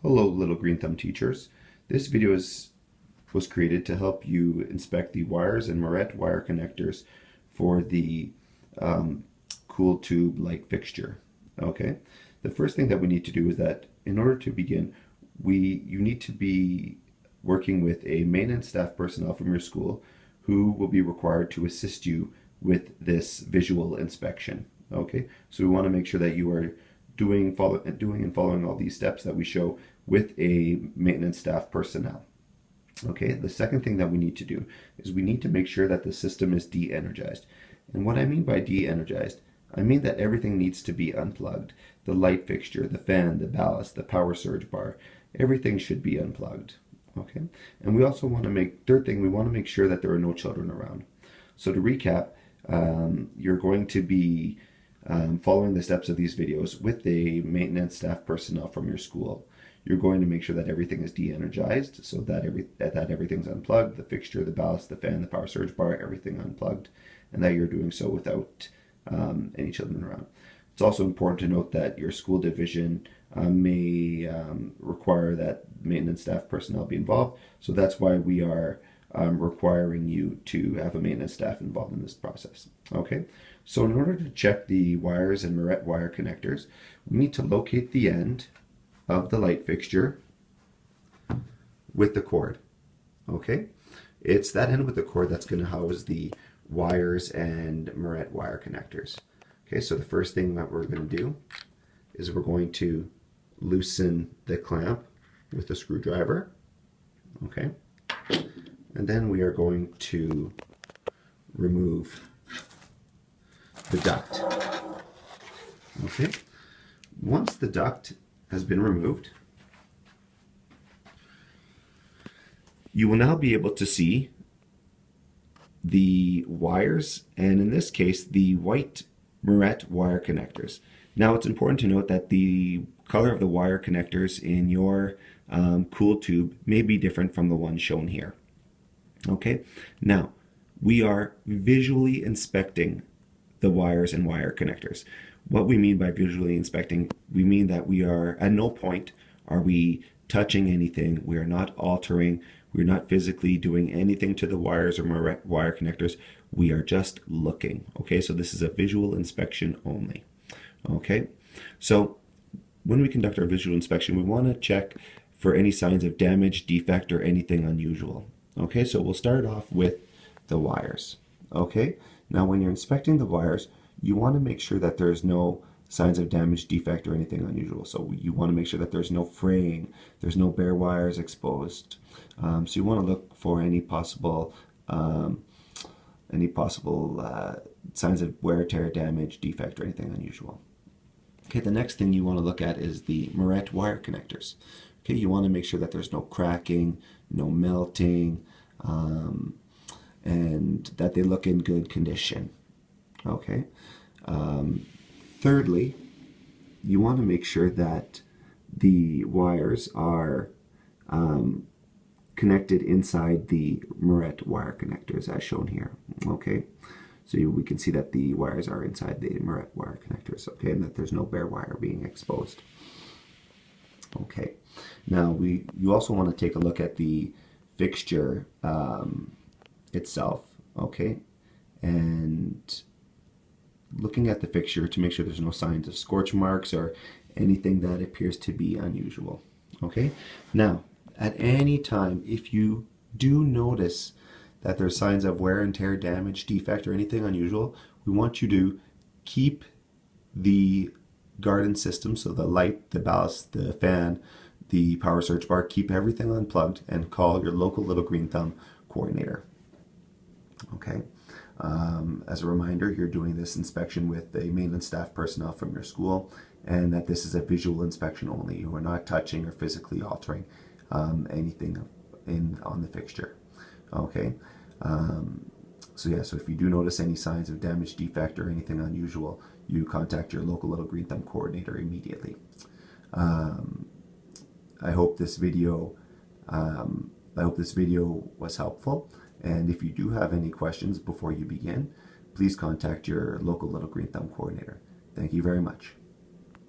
Hello, little green thumb teachers. This video was created to help you inspect the wires and marette wire connectors for the cool tube light fixture. Okay, the first thing that we need to do is that in order to begin, you need to be working with a maintenance staff personnel from your school who will be required to assist you with this visual inspection. Okay, so we want to make sure that you are doing and following all these steps that we show with a maintenance staff personnel. Okay, the second thing that we need to do is we need to make sure that the system is de-energized. And what I mean by de-energized, I mean that everything needs to be unplugged. The light fixture, the fan, the ballast, the power surge bar, everything should be unplugged. Okay, and we also want to third thing, we want to make sure that there are no children around. So to recap, you're going to be following the steps of these videos with a maintenance staff personnel from your school. You're going to make sure that everything is de-energized, so that everything's unplugged, the fixture, the ballast, the fan, the power surge bar, everything unplugged, and that you're doing so without any children around. It's also important to note that your school division may require that maintenance staff personnel be involved, so that's why we are requiring you to have a maintenance staff involved in this process. Okay, so in order to check the wires and marette wire connectors, we need to locate the end of the light fixture with the cord. Okay, it's that end with the cord that's going to house the wires and marette wire connectors. Okay, so the first thing that we're going to do is we're going to loosen the clamp with a screwdriver. Okay, and then we are going to remove the duct. Okay, once the duct has been removed, you will now be able to see the wires, and in this case the white marette wire connectors. Now it's important to note that the color of the wire connectors in your cool tube may be different from the one shown here. Okay, now we are visually inspecting the wires and wire connectors. What we mean by visually inspecting, we mean that we are at no point are we touching anything, we are not altering, we're not physically doing anything to the wires or marette wire connectors, we are just looking. Okay, so this is a visual inspection only. Okay, so when we conduct our visual inspection, we want to check for any signs of damage, defect, or anything unusual. Okay, so we'll start off with the wires. Okay, now when you're inspecting the wires, you want to make sure that there's no signs of damage, defect, or anything unusual. So you want to make sure that there's no fraying, there's no bare wires exposed. So you want to look for any possible signs of wear, tear, damage, defect, or anything unusual. Okay, the next thing you want to look at is the marette wire connectors. Okay, you want to make sure that there's no cracking, no melting, and that they look in good condition. Okay. Thirdly, you want to make sure that the wires are connected inside the marette wire connectors as shown here. Okay, so we can see that the wires are inside the marette wire connectors. Okay, and that there's no bare wire being exposed. Okay, now you also want to take a look at the fixture itself. Okay, and looking at the fixture to make sure there's no signs of scorch marks or anything that appears to be unusual. Okay, now at any time if you do notice that there's signs of wear and tear, damage, defect, or anything unusual, we want you to keep the garden system, so the light, the ballast, the fan, the power surge bar, keep everything unplugged and call your local little green thumb coordinator. Okay. As a reminder, you're doing this inspection with a maintenance staff personnel from your school, and that this is a visual inspection only. You are not touching or physically altering anything on the fixture. Okay, so yeah, so if you do notice any signs of damage, defect, or anything unusual, you contact your local little green thumb coordinator immediately. I hope this video was helpful. And if you do have any questions before you begin, please contact your local little green thumb coordinator. Thank you very much.